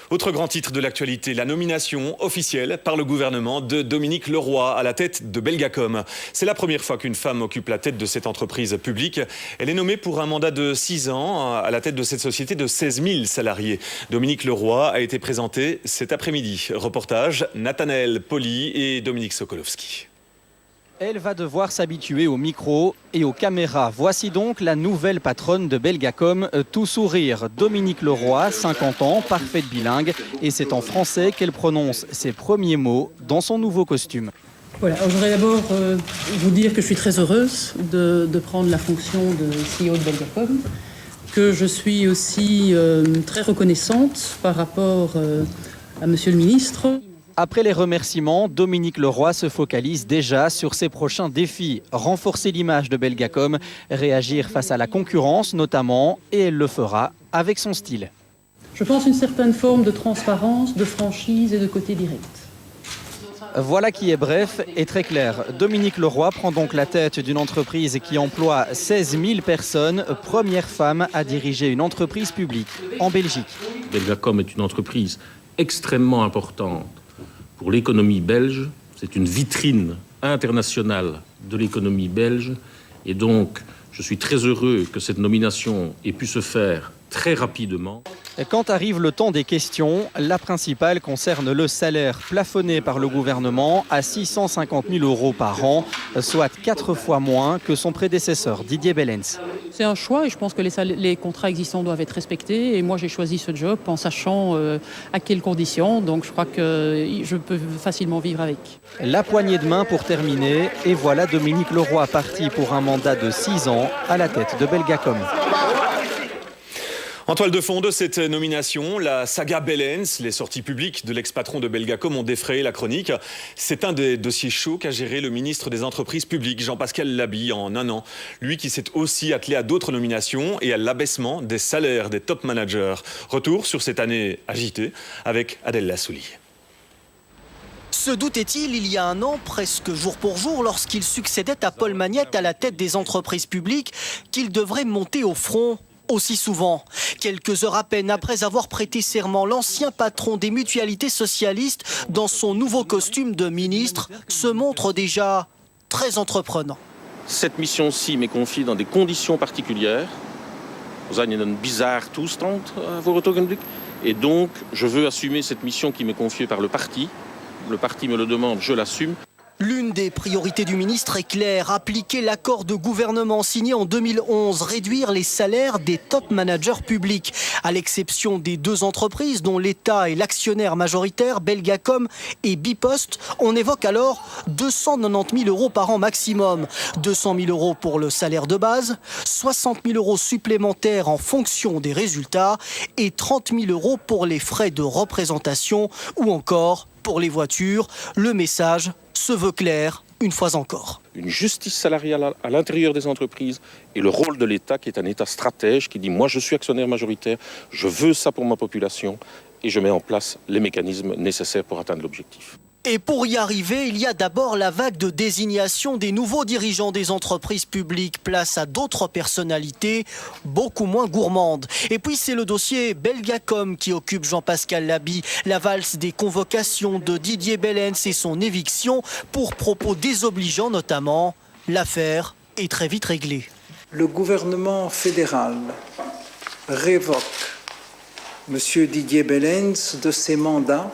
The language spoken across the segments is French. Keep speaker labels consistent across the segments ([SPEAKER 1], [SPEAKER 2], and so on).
[SPEAKER 1] Autre grand titre de l'actualité, la nomination officielle par le gouvernement de Dominique Leroy à la tête de Belgacom. C'est la première fois qu'une femme occupe la tête de cette entreprise publique. Elle est nommée pour un mandat de 6 ans à la tête de cette société de 16 000 salariés. Dominique Leroy a été présentée cet après-midi. Reportage, Nathanaël Poli et Dominique Sokolowski.
[SPEAKER 2] Elle va devoir s'habituer au micro et aux caméras. Voici donc la nouvelle patronne de Belgacom, tout sourire. Dominique Leroy, 50 ans, parfaite bilingue. Et c'est en français qu'elle prononce ses premiers mots dans son nouveau costume.
[SPEAKER 3] Voilà, je voudrais d'abord vous dire que je suis très heureuse de prendre la fonction de CEO de Belgacom, que je suis aussi très reconnaissante par rapport à Monsieur le ministre.
[SPEAKER 2] Après les remerciements, Dominique Leroy se focalise déjà sur ses prochains défis. Renforcer l'image de Belgacom, réagir face à la concurrence notamment, et elle le fera avec son style.
[SPEAKER 3] Je pense une certaine forme de transparence, de franchise et de côté direct.
[SPEAKER 2] Voilà qui est bref et très clair. Dominique Leroy prend donc la tête d'une entreprise qui emploie 16 000 personnes, première femme à diriger une entreprise publique en Belgique.
[SPEAKER 4] Belgacom est une entreprise extrêmement importante pour l'économie belge. C'est une vitrine internationale de l'économie belge. Et donc, je suis très heureux que cette nomination ait pu se faire très rapidement.
[SPEAKER 2] Quand arrive le temps des questions, la principale concerne le salaire plafonné par le gouvernement à 650 000 € par an, soit 4 fois moins que son prédécesseur Didier Bellens.
[SPEAKER 3] C'est un choix et je pense que les contrats existants doivent être respectés. Et moi, j'ai choisi ce job en sachant à quelles conditions. Donc, je crois que je peux facilement vivre avec.
[SPEAKER 2] La poignée de main pour terminer. Et voilà Dominique Leroy parti pour un mandat de 6 ans à la tête de Belgacom.
[SPEAKER 1] En toile de fond de cette nomination, la saga Bellens, les sorties publiques de l'ex-patron de Belgacom ont défrayé la chronique. C'est un des dossiers chauds qu'a géré le ministre des Entreprises publiques, Jean-Pascal Labille, en un an. Lui qui s'est aussi attelé à d'autres nominations et à l'abaissement des salaires des top managers. Retour sur cette année agitée avec Adèle Lassouli.
[SPEAKER 5] Se doutait-il il y a un an, presque jour pour jour, lorsqu'il succédait à Paul Magnette à la tête des entreprises publiques, qu'il devrait monter au front aussi souvent? Quelques heures à peine après avoir prêté serment, l'ancien patron des mutualités socialistes, dans son nouveau costume de ministre, se montre déjà très entreprenant.
[SPEAKER 4] Cette mission-ci m'est confiée dans des conditions particulières. We zijn in een bizarre toestand voor het ogenblik. Et donc, je veux assumer cette mission qui m'est confiée par le parti. Le parti me le demande, je l'assume.
[SPEAKER 5] L'une des priorités du ministre est claire, appliquer l'accord de gouvernement signé en 2011, réduire les salaires des top managers publics. À l'exception des deux entreprises dont l'État est l'actionnaire majoritaire, Belgacom et Bipost, on évoque alors 290 000 € par an maximum. 200 000 € pour le salaire de base, 60 000 € supplémentaires en fonction des résultats et 30 000 € pour les frais de représentation ou encore pour les voitures. Le message se veut clair une fois encore.
[SPEAKER 4] Une justice salariale à l'intérieur des entreprises et le rôle de l'État qui est un État stratège qui dit moi je suis actionnaire majoritaire, je veux ça pour ma population et je mets en place les mécanismes nécessaires pour atteindre l'objectif.
[SPEAKER 5] Et pour y arriver, il y a d'abord la vague de désignation des nouveaux dirigeants des entreprises publiques, place à d'autres personnalités beaucoup moins gourmandes. Et puis c'est le dossier Belgacom qui occupe Jean-Pascal Labille, la valse des convocations de Didier Bellens et son éviction pour propos désobligeants notamment. L'affaire est très vite réglée.
[SPEAKER 6] Le gouvernement fédéral révoque M. Didier Bellens de ses mandats.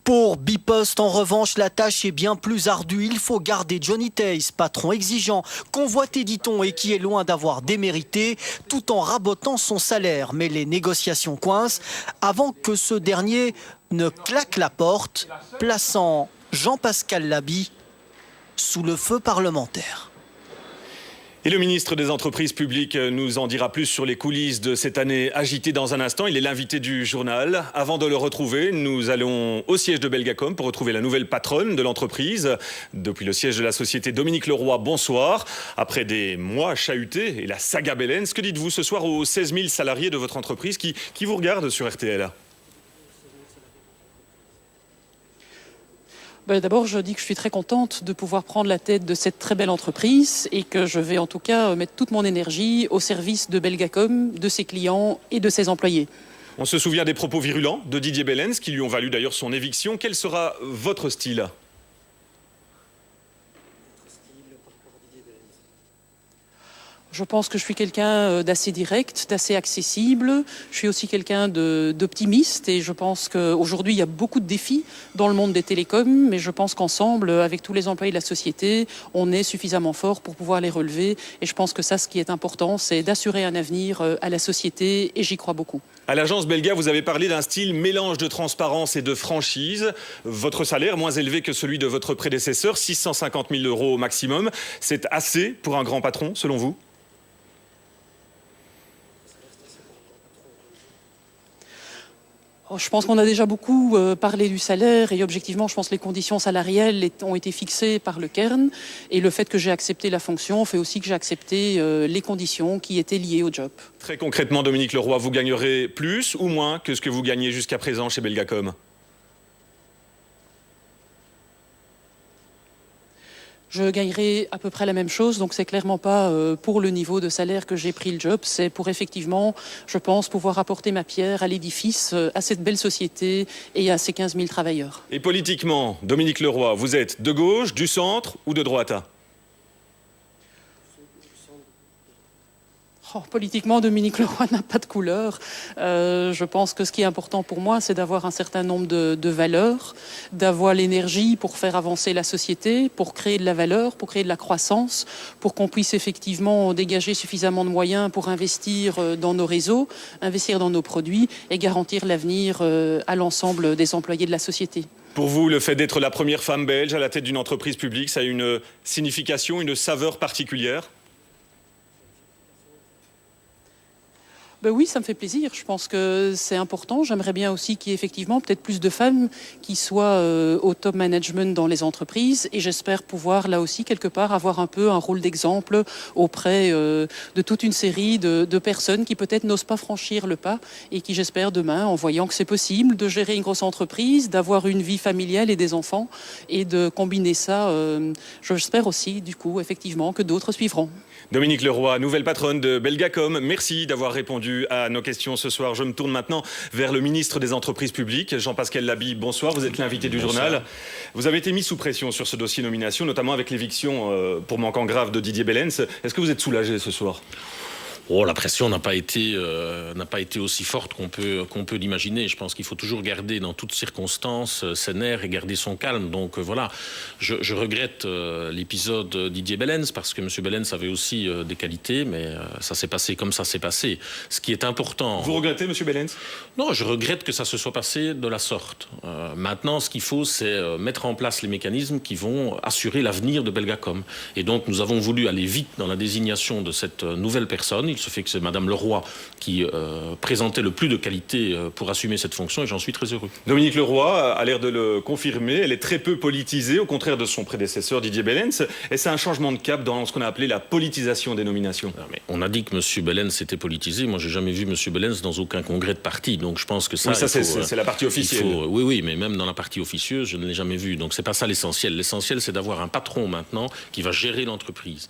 [SPEAKER 5] Pour Bipost, en revanche, la tâche est bien plus ardue. Il faut garder Johnny Theis, patron exigeant, convoité dit-on et qui est loin d'avoir démérité, tout en rabotant son salaire. Mais les négociations coincent avant que ce dernier ne claque la porte, plaçant Jean-Pascal Labille sous le feu parlementaire.
[SPEAKER 1] Et le ministre des Entreprises publiques nous en dira plus sur les coulisses de cette année agitée dans un instant. Il est l'invité du journal. Avant de le retrouver, nous allons au siège de Belgacom pour retrouver la nouvelle patronne de l'entreprise. Depuis le siège de la société, Dominique Leroy, bonsoir. Après des mois chahutés et la saga Bellens, que dites-vous ce soir aux 16 000 salariés de votre entreprise qui vous regardent sur RTL ?
[SPEAKER 3] D'abord, je dis que je suis très contente de pouvoir prendre la tête de cette très belle entreprise et que je vais en tout cas mettre toute mon énergie au service de Belgacom, de ses clients et de ses employés.
[SPEAKER 1] On se souvient des propos virulents de Didier Belens, qui lui ont valu d'ailleurs son éviction. Quel sera votre style ?
[SPEAKER 3] Je pense que je suis quelqu'un d'assez direct, d'assez accessible. Je suis aussi quelqu'un d'optimiste et je pense qu'aujourd'hui, il y a beaucoup de défis dans le monde des télécoms, mais je pense qu'ensemble, avec tous les employés de la société, on est suffisamment fort pour pouvoir les relever. Et je pense que ça, ce qui est important, c'est d'assurer un avenir à la société et j'y crois beaucoup.
[SPEAKER 1] À l'agence Belga, vous avez parlé d'un style mélange de transparence et de franchise. Votre salaire, moins élevé que celui de votre prédécesseur, 650 000 € au maximum, c'est assez pour un grand patron, selon vous ?
[SPEAKER 3] Je pense qu'on a déjà beaucoup parlé du salaire et objectivement, je pense que les conditions salariales ont été fixées par le Cairn et le fait que j'ai accepté la fonction fait aussi que j'ai accepté les conditions qui étaient liées au job.
[SPEAKER 1] Très concrètement, Dominique Leroy, vous gagnerez plus ou moins que ce que vous gagnez jusqu'à présent chez Belgacom ?
[SPEAKER 3] Je gagnerai à peu près la même chose, donc c'est clairement pas pour le niveau de salaire que j'ai pris le job, c'est pour effectivement, je pense, pouvoir apporter ma pierre à l'édifice, à cette belle société et à ces 15 000 travailleurs.
[SPEAKER 1] Et politiquement, Dominique Leroy, vous êtes de gauche, du centre ou de droite ?
[SPEAKER 3] Politiquement, Dominique Leroy n'a pas de couleur. Je pense que ce qui est important pour moi, c'est d'avoir un certain nombre de valeurs, d'avoir l'énergie pour faire avancer la société, pour créer de la valeur, pour créer de la croissance, pour qu'on puisse effectivement dégager suffisamment de moyens pour investir dans nos réseaux, investir dans nos produits et garantir l'avenir à l'ensemble des employés de la société.
[SPEAKER 1] Pour vous, le fait d'être la première femme belge à la tête d'une entreprise publique, ça a une signification, une saveur particulière ?
[SPEAKER 3] Ben oui, ça me fait plaisir. Je pense que c'est important. J'aimerais bien aussi qu'il y ait effectivement peut-être plus de femmes qui soient au top management dans les entreprises. Et j'espère pouvoir, là aussi, quelque part, avoir un peu un rôle d'exemple auprès de toute une série de personnes qui peut-être n'osent pas franchir le pas et qui, j'espère, demain, en voyant que c'est possible de gérer une grosse entreprise, d'avoir une vie familiale et des enfants et de combiner ça, j'espère aussi, du coup, effectivement, que d'autres suivront.
[SPEAKER 1] Dominique Leroy, nouvelle patronne de Belgacom, merci d'avoir répondu à nos questions ce soir. Je me tourne maintenant vers le ministre des Entreprises publiques, Jean-Pascal Labille. Bonsoir, vous êtes l'invité du journal. Vous avez été mis sous pression sur ce dossier nomination, notamment avec l'éviction pour manquant grave de Didier Belens. Est-ce que vous êtes soulagé ce soir ?
[SPEAKER 4] Oh, la pression n'a pas été aussi forte qu'on peut l'imaginer. Je pense qu'il faut toujours garder dans toutes circonstances ses nerfs et garder son calme. Donc voilà, je regrette l'épisode Didier Belens parce que M. Belens avait aussi des qualités, mais ça s'est passé comme ça s'est passé. Ce qui est important...
[SPEAKER 1] Vous regrettez, M. Belens ?
[SPEAKER 4] Non, je regrette que ça se soit passé de la sorte. Maintenant, ce qu'il faut, c'est mettre en place les mécanismes qui vont assurer l'avenir de Belgacom. Et donc, nous avons voulu aller vite dans la désignation de cette nouvelle personne. Il se fait que c'est Mme Leroy qui présentait le plus de qualité pour assumer cette fonction et j'en suis très heureux.
[SPEAKER 1] Dominique Leroy a l'air de le confirmer. Elle est très peu politisée, au contraire de son prédécesseur Didier Belens. Et c'est un changement de cap dans ce qu'on a appelé la politisation des nominations.
[SPEAKER 4] Non, mais on a dit que M. Belens était politisé. Moi, j'ai jamais vu M. Belens dans aucun congrès de parti. Donc je pense que ça...
[SPEAKER 1] Oui, ça c'est la partie officielle.
[SPEAKER 4] Oui, mais même dans la partie officieuse, je ne l'ai jamais vu. Donc c'est pas ça l'essentiel. L'essentiel, c'est d'avoir un patron maintenant qui va gérer l'entreprise.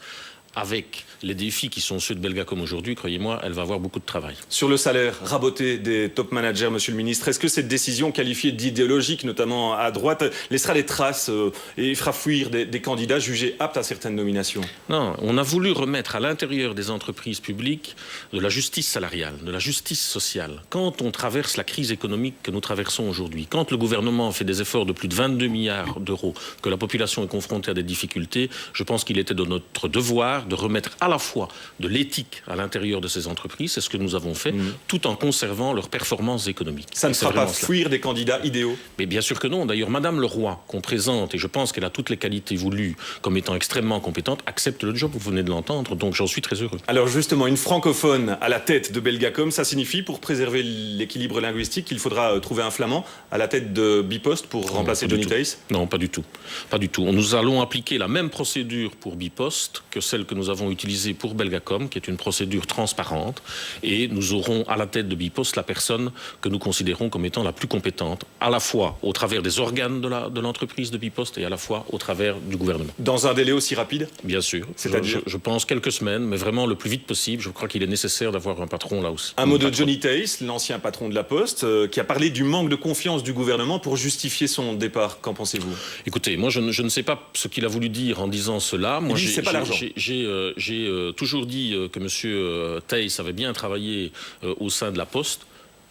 [SPEAKER 4] Avec les défis qui sont ceux de Belgacom aujourd'hui, croyez-moi, elle va avoir beaucoup de travail.
[SPEAKER 1] Sur le salaire raboté des top managers, Monsieur le Ministre, est-ce que cette décision qualifiée d'idéologique, notamment à droite, laissera des traces et fera fuir des candidats jugés aptes à certaines nominations ?
[SPEAKER 4] Non, on a voulu remettre à l'intérieur des entreprises publiques de la justice salariale, de la justice sociale. Quand on traverse la crise économique que nous traversons aujourd'hui, quand le gouvernement fait des efforts de plus de 22 milliards d'euros, que la population est confrontée à des difficultés, je pense qu'il était de notre devoir de remettre à la fois de l'éthique à l'intérieur de ces entreprises, c'est ce que nous avons fait, tout en conservant leurs performances économiques.
[SPEAKER 1] Ça ne fera pas fuir des candidats idéaux ?
[SPEAKER 4] Mais bien sûr que non. D'ailleurs, Mme Leroy, qu'on présente, et je pense qu'elle a toutes les qualités voulues comme étant extrêmement compétente, accepte le job, vous venez de l'entendre, donc j'en suis très heureux.
[SPEAKER 1] Alors justement, une francophone à la tête de Belgacom, ça signifie, pour préserver l'équilibre linguistique, qu'il faudra trouver un flamand à la tête de Bipost pour remplacer Johnny Theis ?
[SPEAKER 4] Non, pas du tout. Pas du tout. Nous allons appliquer la même procédure pour Bipost que celle que nous avons utilisée pour Belgacom, qui est une procédure transparente, et nous aurons à la tête de Bipost la personne que nous considérons comme étant la plus compétente, à la fois au travers des organes de l'entreprise de Bipost et à la fois au travers du gouvernement.
[SPEAKER 1] Dans un délai aussi rapide?
[SPEAKER 4] Bien sûr.
[SPEAKER 1] C'est-à-dire
[SPEAKER 4] je pense quelques semaines, mais vraiment le plus vite possible. Je crois qu'il est nécessaire d'avoir un patron là aussi.
[SPEAKER 1] Un mot de Johnny Theis, l'ancien patron de la Poste, qui a parlé du manque de confiance du gouvernement pour justifier son départ. Qu'en pensez-vous?
[SPEAKER 4] Écoutez, moi je ne sais pas ce qu'il a voulu dire en disant cela. Moi,
[SPEAKER 1] c'est pas l'argent.
[SPEAKER 4] J'ai toujours dit que M. Theis avait bien travaillé au sein de la Poste.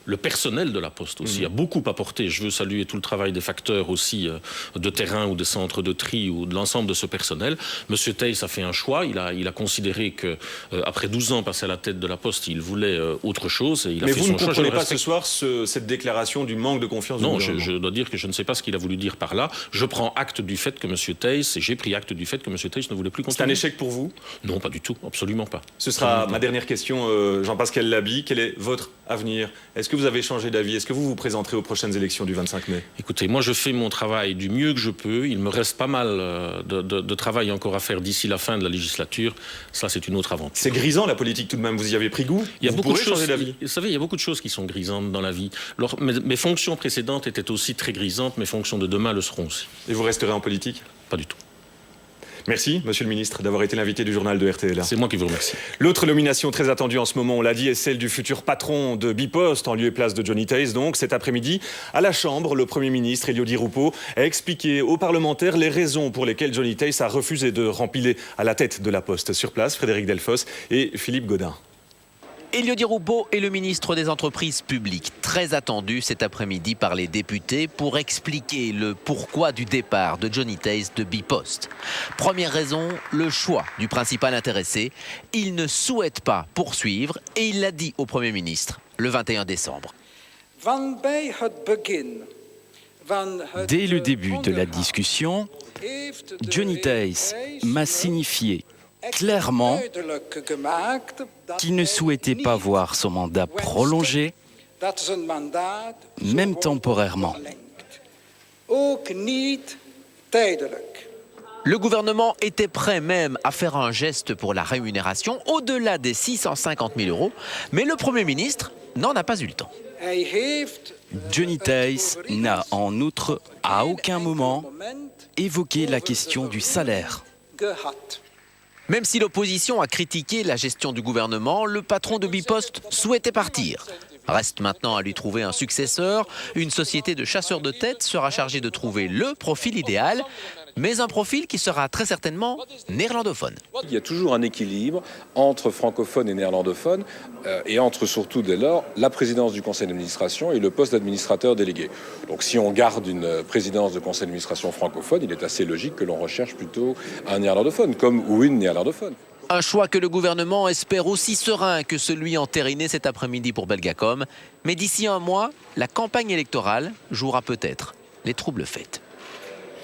[SPEAKER 4] Le personnel de la Poste aussi a beaucoup apporté. Je veux saluer tout le travail des facteurs aussi de terrain ou des centres de tri ou de l'ensemble de ce personnel. Monsieur Theis a fait un choix. Il a considéré que après 12 ans passés à la tête de la Poste, il voulait autre chose. Et il a
[SPEAKER 1] Mais
[SPEAKER 4] fait
[SPEAKER 1] vous
[SPEAKER 4] son
[SPEAKER 1] ne
[SPEAKER 4] choix.
[SPEAKER 1] comprenez pas ce soir cette déclaration du manque de confiance du gouvernement?
[SPEAKER 4] Non, je dois dire que je ne sais pas ce qu'il a voulu dire par là. Je prends acte du fait que Monsieur Theis, et j'ai pris acte du fait que Monsieur Theis ne voulait plus continuer.
[SPEAKER 1] C'est un échec pour vous?
[SPEAKER 4] Non, pas du tout, absolument pas.
[SPEAKER 1] Ce sera ma dernière question, Jean-Pascal Laby. Quel est votre avenir? Est-ce que vous avez changé d'avis? Est-ce que vous vous présenterez aux prochaines élections du 25 mai?
[SPEAKER 4] Écoutez, moi je fais mon travail du mieux que je peux. Il me reste pas mal de travail encore à faire d'ici la fin de la législature. Ça, c'est une autre aventure.
[SPEAKER 1] C'est grisant la politique tout de même, vous y avez pris goût?
[SPEAKER 4] Il y a
[SPEAKER 1] vous
[SPEAKER 4] beaucoup de
[SPEAKER 1] pourrez
[SPEAKER 4] choses,
[SPEAKER 1] changer d'avis?
[SPEAKER 4] vous savez, il y a beaucoup de choses qui sont grisantes dans la vie. Alors, mes fonctions précédentes étaient aussi très grisantes. Mes fonctions de demain le seront aussi.
[SPEAKER 1] Et vous resterez en politique?
[SPEAKER 4] Pas du tout.
[SPEAKER 1] Merci, Monsieur le Ministre, d'avoir été l'invité du journal de RTL.
[SPEAKER 4] C'est moi qui vous remercie.
[SPEAKER 1] L'autre nomination très attendue en ce moment, on l'a dit, est celle du futur patron de Bipost, en lieu et place de Johnny Theis. Donc, cet après-midi, à la Chambre, le Premier ministre, Elio Di Rupo, a expliqué aux parlementaires les raisons pour lesquelles Johnny Theis a refusé de rempiler à la tête de la Poste. Sur place, Frédéric Delfosse et Philippe Godin.
[SPEAKER 7] Elio Di Rupo est le ministre des Entreprises publiques, très attendu cet après-midi par les députés pour expliquer le pourquoi du départ de Johnny Theis de Bipost. Première raison, le choix du principal intéressé. Il ne souhaite pas poursuivre et il l'a dit au Premier ministre le 21 décembre.
[SPEAKER 8] Dès le début de la discussion, Johnny Theis m'a signifié clairement qu'il ne souhaitait pas voir son mandat prolongé, même temporairement.
[SPEAKER 7] Le gouvernement était prêt même à faire un geste pour la rémunération au-delà des 650 000 €, mais le Premier ministre n'en a pas eu le temps.
[SPEAKER 8] Johnny Theis n'a en outre à aucun moment évoqué la question du salaire.
[SPEAKER 7] Même si l'opposition a critiqué la gestion du gouvernement, le patron de Bipost souhaitait partir. Reste maintenant à lui trouver un successeur. Une société de chasseurs de tête sera chargée de trouver le profil idéal, mais un profil qui sera très certainement néerlandophone.
[SPEAKER 9] Il y a toujours un équilibre entre francophones et néerlandophones et entre surtout dès lors la présidence du conseil d'administration et le poste d'administrateur délégué. Donc si on garde une présidence de conseil d'administration francophone, il est assez logique que l'on recherche plutôt un néerlandophone comme ou une néerlandophone.
[SPEAKER 7] Un choix que le gouvernement espère aussi serein que celui entériné cet après-midi pour Belgacom. Mais d'ici un mois, la campagne électorale jouera peut-être les troubles fêtes.